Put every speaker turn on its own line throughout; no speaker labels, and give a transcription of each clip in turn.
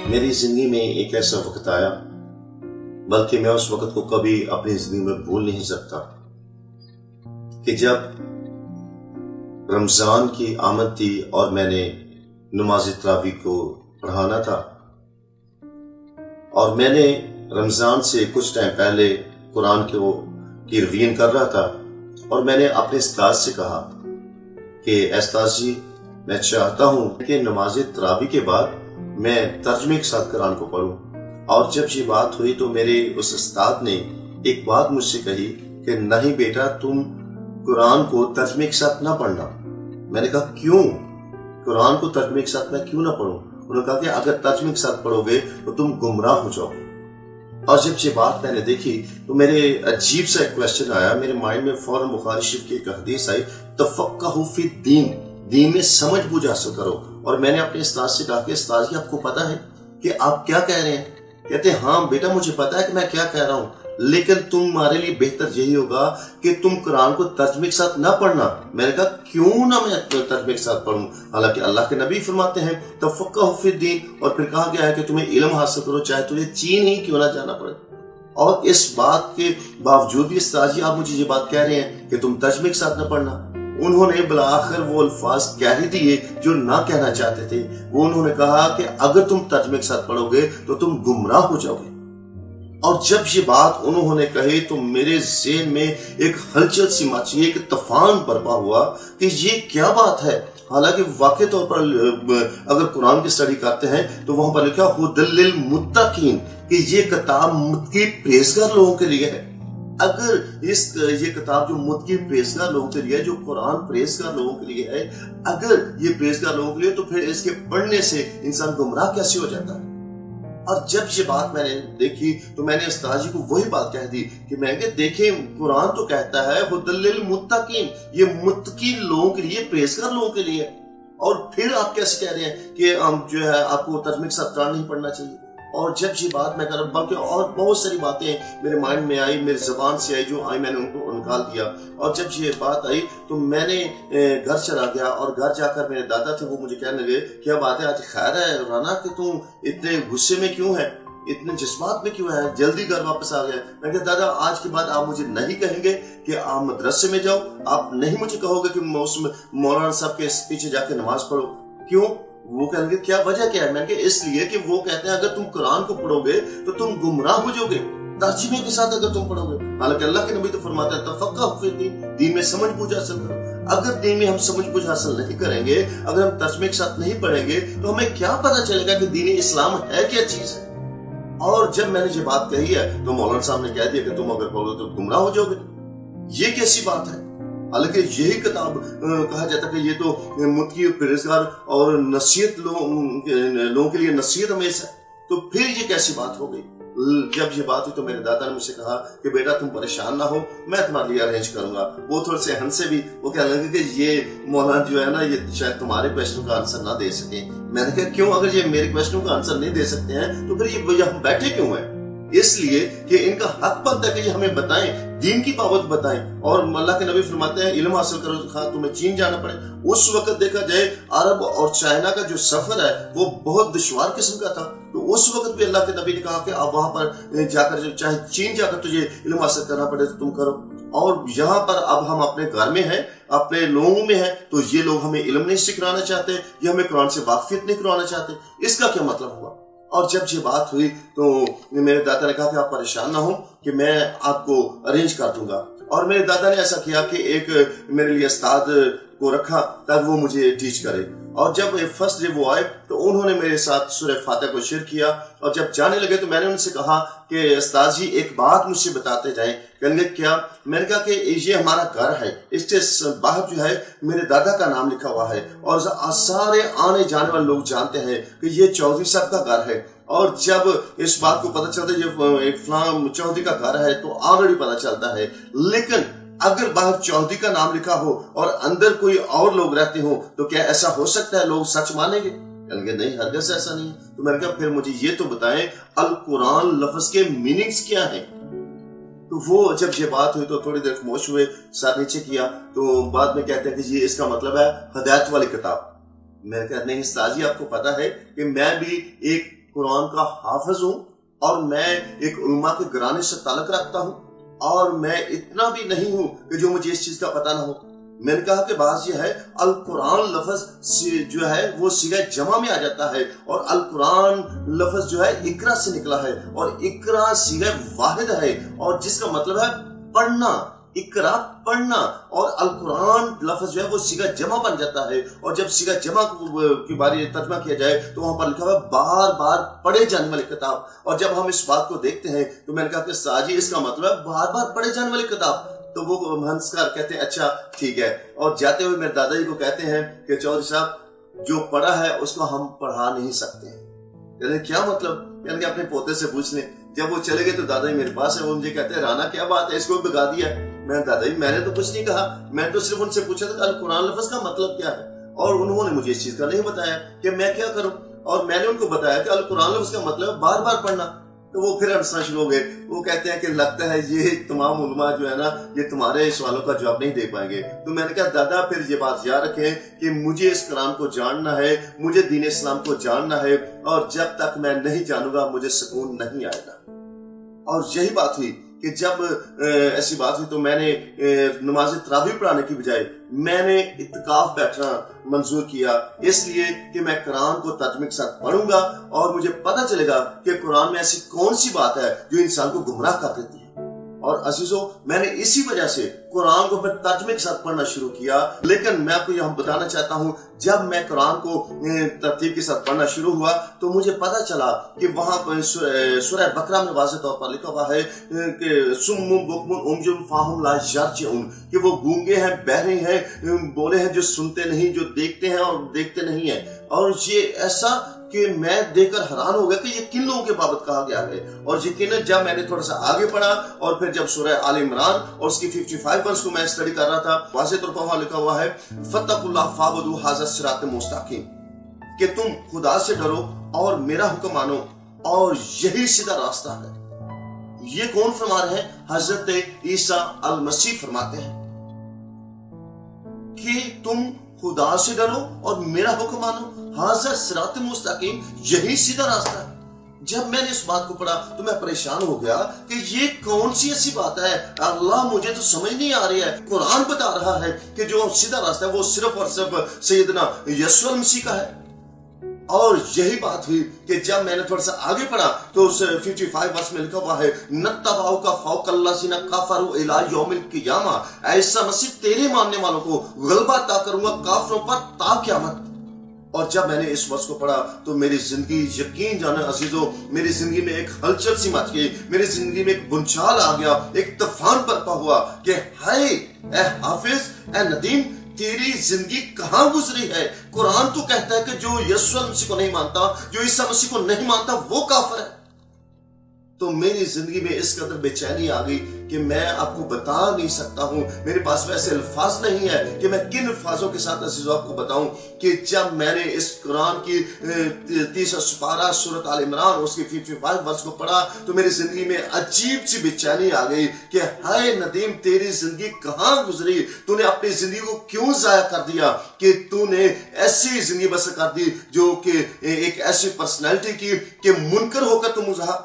میری زندگی میں ایک ایسا وقت آیا، بلکہ میں اس وقت کو کبھی اپنی زندگی میں بھول نہیں سکتا، کہ جب رمضان کی آمد تھی اور میں نے نماز تراویح کو پڑھانا تھا، اور میں نے رمضان سے کچھ ٹائم پہلے قرآن کی روین کر رہا تھا، اور میں نے اپنے استاد سے کہا کہ استاد جی، میں چاہتا ہوں کہ نماز تراویح کے بعد میں ترجمے کے ساتھ قرآن کو پڑھوں۔ اور جب یہ بات ہوئی تو میرے اس استاد نے ایک بات مجھ سے کہی کہ نہیں بیٹا، تم قرآن کو ترجمے کے ساتھ نہ پڑھنا۔ میں نے کہا کیوں؟ قرآن کو ترجمے کے ساتھ میں کیوں نہ پڑھوں؟ انہوں نے کہا کہ اگر ترجمے کے ساتھ پڑھو گے تو تم گمراہ ہو جاؤ گے۔ اور جب یہ بات میں نے دیکھی تو میرے عجیب سا ایک کویسچن آیا میرے مائنڈ میں، فوراً بخاری شریف کی ایک حدیث آئی، تفقہوا فی الدین، دین میں سمجھ بوجھ حاصل کرو۔ اور میں نے اپنے استاد سے کہا کہ استاد جی، آپ کو پتا ہے کہ آپ کیا کہہ رہے ہیں؟ کہتے ہیں ہاں بیٹا، مجھے پتا ہے کہ میں کیا کہہ رہا ہوں، لیکن تمہارے لیے بہتر یہی ہوگا کہ تم قرآن کو ترجمے کے ساتھ نہ پڑھنا۔ میں نے کہا کیوں نہ میں ترجمے کے ساتھ پڑھوں؟ حالانکہ اللہ کے نبی فرماتے ہیں تفقہوا فی الدین، اور پھر کہا گیا ہے کہ تمہیں علم حاصل کرو، چاہے تجھے چین ہی کیوں نہ جانا پڑے۔ اور اس بات کے باوجود بھی استاد جی آپ مجھے یہ بات کہہ رہے ہیں کہ تم ترجمے کے ساتھ نہ پڑھنا۔ انہوں نے بالآخر وہ الفاظ کہہ ہی دیے جو نہ کہنا چاہتے تھے۔ وہ انہوں نے کہا کہ اگر تم ترجمے کے ساتھ پڑھو گے تو تم گمراہ ہو جاؤ گے۔ اور جب یہ بات انہوں نے کہی تو میرے ذہن میں ایک ہلچل سی مچی، ایک طوفان برپا ہوا کہ یہ کیا بات ہے۔ حالانکہ واقع طور پر اگر قرآن کی اسٹڈی کرتے ہیں تو وہاں پر لکھا ھدی للمتقین، کہ یہ کتاب متقی پرہیزگار لوگوں کے لیے ہے۔ اگر یہ کتاب جو متقی پرہیزگار لوگوں کے لیے ہے، جو قرآن پرہیزگار لوگوں کے لیے ہے، اگر یہ پرہیزگار لوگوں کے لیے، تو پھر اس کے پڑھنے سے انسان گمراہ کیسے ہو جاتا ہے؟ اور جب یہ بات میں نے دیکھی تو میں نے استاد جی کو وہی بات کہہ دی کہ میں کہ دیکھیں، قرآن تو کہتا ہے ھدی للمتقین، یہ متقی لوگوں کے لیے، پرہیزگار لوگوں کے لیے، اور پھر آپ کیسے کہہ رہے ہیں کہ جو ہے آپ کو ترجمے کے ساتھ قرآن نہیں پڑھنا چاہیے؟ اور جب یہ بات میں کر رہا، بلکہ اور بہت ساری باتیں میرے مائنڈ میں آئی، میری زبان سے آئی، جو آئی میں نے ان کو نکال دیا۔ اور جب یہ بات آئی تو میں نے گھر چلا گیا، اور گھر جا کر میرے دادا تھے، وہ مجھے کہنے لگے کیا بات ہے آج خیر ہے رانا، کہ تم اتنے غصے میں کیوں ہے، اتنے جذبات میں کیوں ہے، جلدی گھر واپس آ گئے؟ میں کہا دادا، آج کے بعد آپ مجھے نہیں کہیں گے کہ آپ مدرسے میں جاؤ، آپ نہیں مجھے کہو گے کہ مولانا صاحب کے پیچھے جا کے نماز پڑھو۔ کیوں؟ وہ کہیں گے کیا وجہ کیا ہے؟ میں کہ اس لیے کہ وہ کہتے ہیں اگر تم قرآن کو پڑھو گے تو تم گمراہ ہو جاؤ گے، ترجمے کے ساتھ اگر تم پڑھو گے۔ حالانکہ اللہ کے نبی تو فرماتا ہے تفقہوا فی الدین، دین میں سمجھ بوجھ حاصل کرو۔ اگر دین میں ہم سمجھ بوجھ حاصل نہیں کریں گے، اگر ہم ترجمے کے ساتھ نہیں پڑھیں گے، تو ہمیں کیا پتہ چلے گا کہ دین اسلام ہے کیا چیز ہے؟ اور جب میں نے یہ بات کہی ہے تو مولانا صاحب نے کہہ دیا کہ تم اگر پڑھو تو گمراہ ہو جاؤ گے۔ یہ کیسی بات ہے؟ حالانکہ یہی کتاب کہا جاتا ہے کہ یہ تو متقی پرہیزگار اور نصیحت لوگوں کے لیے نصیحت ہمیشہ ہے، تو پھر یہ کیسی بات ہو گئی؟ جب یہ بات ہوئی تو میرے دادا نے مجھ سے کہا کہ بیٹا تم پریشان نہ ہو، میں تمہارے لیے ارینج کروں گا۔ وہ تھوڑے سے ہنسے بھی، وہ کہنے لگے کہ یہ مولانا جو ہے نا، یہ شاید تمہارے کویسچن کا آنسر نہ دے سکیں۔ میں نے کہا کیوں؟ اگر یہ میرے کویسچن کا آنسر نہیں دے سکتے ہیں تو پھر یہ ہم بیٹھے کیوں ہیں؟ اس لیے کہ ان کا حق بنتا ہے کہ یہ ہمیں بتائیں، دین کی بابت بتائیں۔ اور اللہ کے نبی فرماتے ہیں علم حاصل کرو خواہ تمہیں چین جانا پڑے۔ اس وقت دیکھا جائے عرب اور چائنا کا جو سفر ہے وہ بہت دشوار قسم کا تھا، تو اس وقت بھی اللہ کے نبی نے کہا کہ آپ وہاں پر جا کر، چاہے چین جا کر تجھے علم حاصل کرنا پڑے تو تم کرو۔ اور یہاں پر اب ہم اپنے گھر میں ہیں، اپنے لوگوں میں ہیں، تو یہ لوگ ہمیں علم نہیں سکھلانا چاہتے، یہ ہمیں قرآن سے واقفیت نہیں کروانا چاہتے۔ اس کا کیا مطلب ہوا؟ اور جب یہ بات ہوئی تو میرے دادا نے کہا کہ آپ پریشان نہ ہو، کہ میں آپ کو ارینج کر دوں گا۔ اور میرے دادا نے ایسا کیا کہ ایک میرے لیے استاد کو رکھا تاکہ وہ مجھے ٹیچ کرے۔ اور جب فرسٹ ڈے وہ آئے تو انہوں نے میرے ساتھ سورہ فاتحہ کو شیئر کیا، اور جب جانے لگے تو میں نے ان سے کہا کہ استاد جی ایک بات مجھ سے بتاتے جائیں۔ کہنے لگے کیا؟ میں نے کہا کہ یہ ہمارا گھر ہے، اس کے باہر جو ہے میرے دادا کا نام لکھا ہوا ہے، اور سارے آنے جانے والے لوگ جانتے ہیں کہ یہ چودھری صاحب کا گھر ہے۔ اور جب اس بات کو پتہ چلتا ہے یہ فلاں چودھری کا گھر ہے تو آلریڈی پتہ چلتا ہے، لیکن اگر باہر چودھری کا نام لکھا ہو اور اندر کوئی اور لوگ رہتے ہوں تو کیا ایسا ہو سکتا ہے لوگ سچ مانیں گے؟ کہ نہیں، ہرگز ایسا نہیں ہے۔ تو میں نے کہا پھر مجھے یہ تو بتائیں القرآن لفظ کے میننگز کیا ہیں؟ تو وہ جب یہ بات ہوئی تو تھوڑی دیر خاموش ہوئے، سر نیچے کیا، تو بعد میں کہتے ہیں کہ یہ اس کا مطلب ہے ہدایت والی کتاب۔ میں نے کہا نہیں استاد جی، آپ کو پتا ہے کہ میں بھی ایک قرآن کا حافظ ہوں اور میں ایک علماء کے گھرانے سے تعلق رکھتا ہوں، اور میں اتنا بھی نہیں ہوں کہ جو مجھے اس چیز کا پتہ نہ ہو۔ میں نے کہا کہ بات یہ ہے القرآن لفظ جو ہے وہ صیغہ جمع میں آ جاتا ہے، اور القرآن لفظ جو ہے اقرا سے نکلا ہے، اور اقرا صیغہ واحد ہے، اور جس کا مطلب ہے پڑھنا، اقرا پڑھنا، اور القرآن لفظ جو ہے وہ صیغہ جمع بن جاتا ہے، اور جب صیغہ جمع کے بارے ترجمہ کیا جائے تو وہاں پر لکھا ہوا بار بار پڑھے جانے والی کتاب، اور جب ہم اس بات کو دیکھتے ہیں تو میں نے کہا کہ ساجی اس کا مطلب ہے بار بار پڑھے جانے والی کتاب۔ تو وہ ہنسکار کہتے ہیں اچھا ٹھیک ہے، اور جاتے ہوئے میرے دادا جی کو کہتے ہیں کہ چودھری صاحب جو پڑھا ہے اس کو ہم پڑھا نہیں سکتے۔ کہتے ہیں کیا مطلب؟ یعنی کہ اپنے پوتے سے پوچھ لیں۔ جب وہ چلے گئے تو دادا جی میرے پاس ہے، وہ مجھے کہتے ہیں رانا کیا بات ہے، اس کو بگا دیا۔ میں دادا جی میں نے تو کچھ نہیں کہا، میں تو صرف ان سے پوچھا تھا کہ القرآن لفظ کا مطلب کیا ہے، اور انہوں نے مجھے اس چیز کا نہیں بتایا کہ میں کیا کروں، اور میں نے ان کو بتایا کہ القرآن لفظ کا مطلب بار بار پڑھنا۔ تو وہ پھر ہنسنا شروع ہو گئے، وہ کہتے ہیں کہ لگتا ہے یہ تمام علماء جو ہے نا یہ تمہارے سوالوں کا جواب نہیں دے پائیں گے۔ تو میں نے کہا دادا پھر یہ بات یاد رکھیں کہ مجھے اس قرآن کو جاننا ہے، مجھے دین اسلام کو جاننا ہے، اور جب تک میں نہیں جانوں گا مجھے سکون نہیں آئے گا۔ اور یہی بات ہوئی کہ جب ایسی بات ہوئی تو میں نے نماز تراویح پڑھانے کی بجائے میں نے اعتکاف بیٹھنا منظور کیا، اس لیے کہ میں قرآن کو ترجمے کے ساتھ پڑھوں گا اور مجھے پتہ چلے گا کہ قرآن میں ایسی کون سی بات ہے جو انسان کو گمراہ کر دیتی ہے۔ اور عزیزو میں نے اسی وجہ سے قرآن کو پھر ترجمے کے ساتھ پڑھنا شروع کیا۔ لیکن میں آپ کو یہاں بتانا چاہتا ہوں جب میں قرآن کو ترتیب کے ساتھ پڑھنا شروع ہوا تو مجھے پتہ چلا کہ وہاں پر سورہ بقرہ میں واضح طور پر لکھا ہوا ہے کہ سم بکم عمی فاہم لا یرجعون، کہ وہ گونگے ہیں، بہرے ہیں، بولے ہیں جو سنتے نہیں، جو دیکھتے ہیں اور دیکھتے نہیں ہیں۔ اور یہ ایسا کہ میں دیکھ کر حیران ہو گیا کہ یہ کن لوگوں کے بابت کہا گیا ہے۔ اور یقیناً جب میں نے تھوڑا سا آگے پڑھا اور پھر جب سورہ آل عمران اور اس کی 55 ورس کو میں اسٹڈی کر رہا تھا، واضح طور پر وہاں لکھا ہوا ہے فَاتَّقُوا اللَّهَ فَاعْبُدُوهُ هَٰذَا الصِّرَاطُ الْمُسْتَقِيمُ، کہ تم خدا سے ڈرو اور میرا حکم مانو اور یہی سیدھا راستہ ہے۔ یہ کون فرما رہے ہیں؟ حضرت عیسیٰ المسیح فرماتے ہیں کہ تم خدا سے ڈرو اور میرا حکم مانو، حاضر صراط مستقیم، یہی سیدھا راستہ ہے۔ جب میں نے اس بات کو پڑھا تو میں پریشان ہو گیا کہ یہ کون سی ایسی بات ہے، اللہ مجھے تو سمجھ نہیں آ رہی ہے۔ قرآن بتا رہا ہے کہ جو سیدھا راستہ ہے وہ صرف اور صرف سیدنا یسوع المسیح کا ہے۔ اور یہی بات ہوئی کہ جب میں نے تھوڑا سا آگے پڑھا تو اس 55 ورس میں لکھا ہوا ہے نتبعک فوق الذین کفروا الی یوم القیامہ، ایسا مسیح تیرے ماننے والوں کو غلبہ عطا کروں گا کافروں پر تا قیامت۔ اور جب میں نے اس ورس کو پڑھا تو میری زندگی، یقین جانا عزیزو، میری زندگی میں ایک ہلچل سی مچ گئی، میری زندگی میں ایک بنچال آ گیا، ایک طوفان برپا ہوا کہ ہائے اے حافظ، اے ندیم، تیری زندگی کہاں گزری ہے؟ قرآن تو کہتا ہے کہ جو یسوع مسیح کو نہیں مانتا، جو عیسیٰ مسیح کو نہیں مانتا وہ کافر ہے۔ تو میری زندگی میں اس قدر بے چینی آ گئی کہ میں آپ کو بتا نہیں سکتا ہوں، میرے پاس ویسے الفاظ نہیں ہے کہ میں کن الفاظوں کے ساتھ عزیزو آپ کو بتاؤں کہ جب میں نے اس قرآن کی 30 سپارہ سورۃ آل عمران اس کی 55 ورس کو پڑھا تو میری زندگی میں عجیب سی بے چینی آ گئی کہ ہائے ندیم، تیری زندگی کہاں گزری؟ تو نے اپنی زندگی کو کیوں ضائع کر دیا کہ تو نے ایسی زندگی بسر کر دی جو کہ ایک ایسی پرسنالٹی کی کہ منکر ہو کر تم رہا،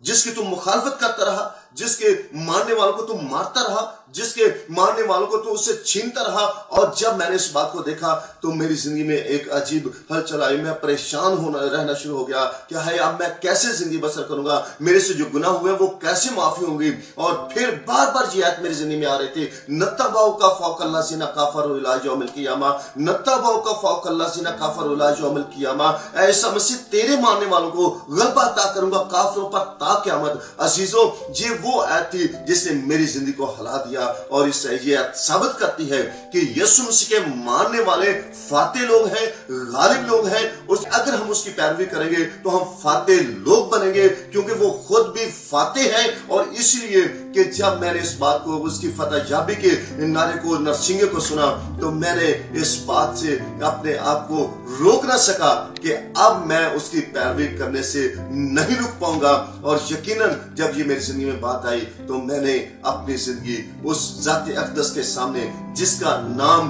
جس کی تم مخالفت کرتا رہا، جس کے ماننے والوں کو تم مارتا رہا، جس کے ماننے والوں کو تو اس سے چھینتا رہا۔ اور جب میں نے اس بات کو دیکھا تو میری زندگی میں ایک عجیب ہلچل آئی، میں پریشان رہنا شروع ہو گیا کہ ہائے اب میں کیسے زندگی بسر کروں گا، میرے سے جو گناہ ہوئے وہ کیسے معافی ہوں گی۔ اور پھر بار بار یہ آیت میری زندگی میں آ رہی تھی نتبعک فوق الذین کفروا الی یوم القیامہ، نتبعک فوق الذین کفروا الی یوم القیامہ، ایسا مسیح تیرے ماننے والوں کو غلبہ عطا کروں گا کافروں پر تا قیامت۔ عزیزو یہ وہ آیت تھی جس نے میری زندگی کو ہلا دیا، اور اس سے یہ آیت ثابت کرتی ہے کہ یسوع مسیح کے ماننے والے فاتح لوگ ہیں، غالب لوگ ہیں۔ اگر ہم اس کی پیروی کریں گے تو ہم فاتح لوگ بنیں گے، کیونکہ وہ خود بھی فاتح ہے۔ اور اس لیے کہ جب میں نے اس بات کو، اس کی فتح یابی کے نعرے کو، نرسنگے کو سنا تو میں نے اس بات سے اپنے آپ کو روک نہ سکا کہ اب میں اس کی پیروی کرنے سے نہیں رک پاؤں گا۔ اور یقیناً جب یہ میری زندگی میں بات آئی تو میں نے اپنی زندگی اس ذات اقدس کے سامنے، جس کا نام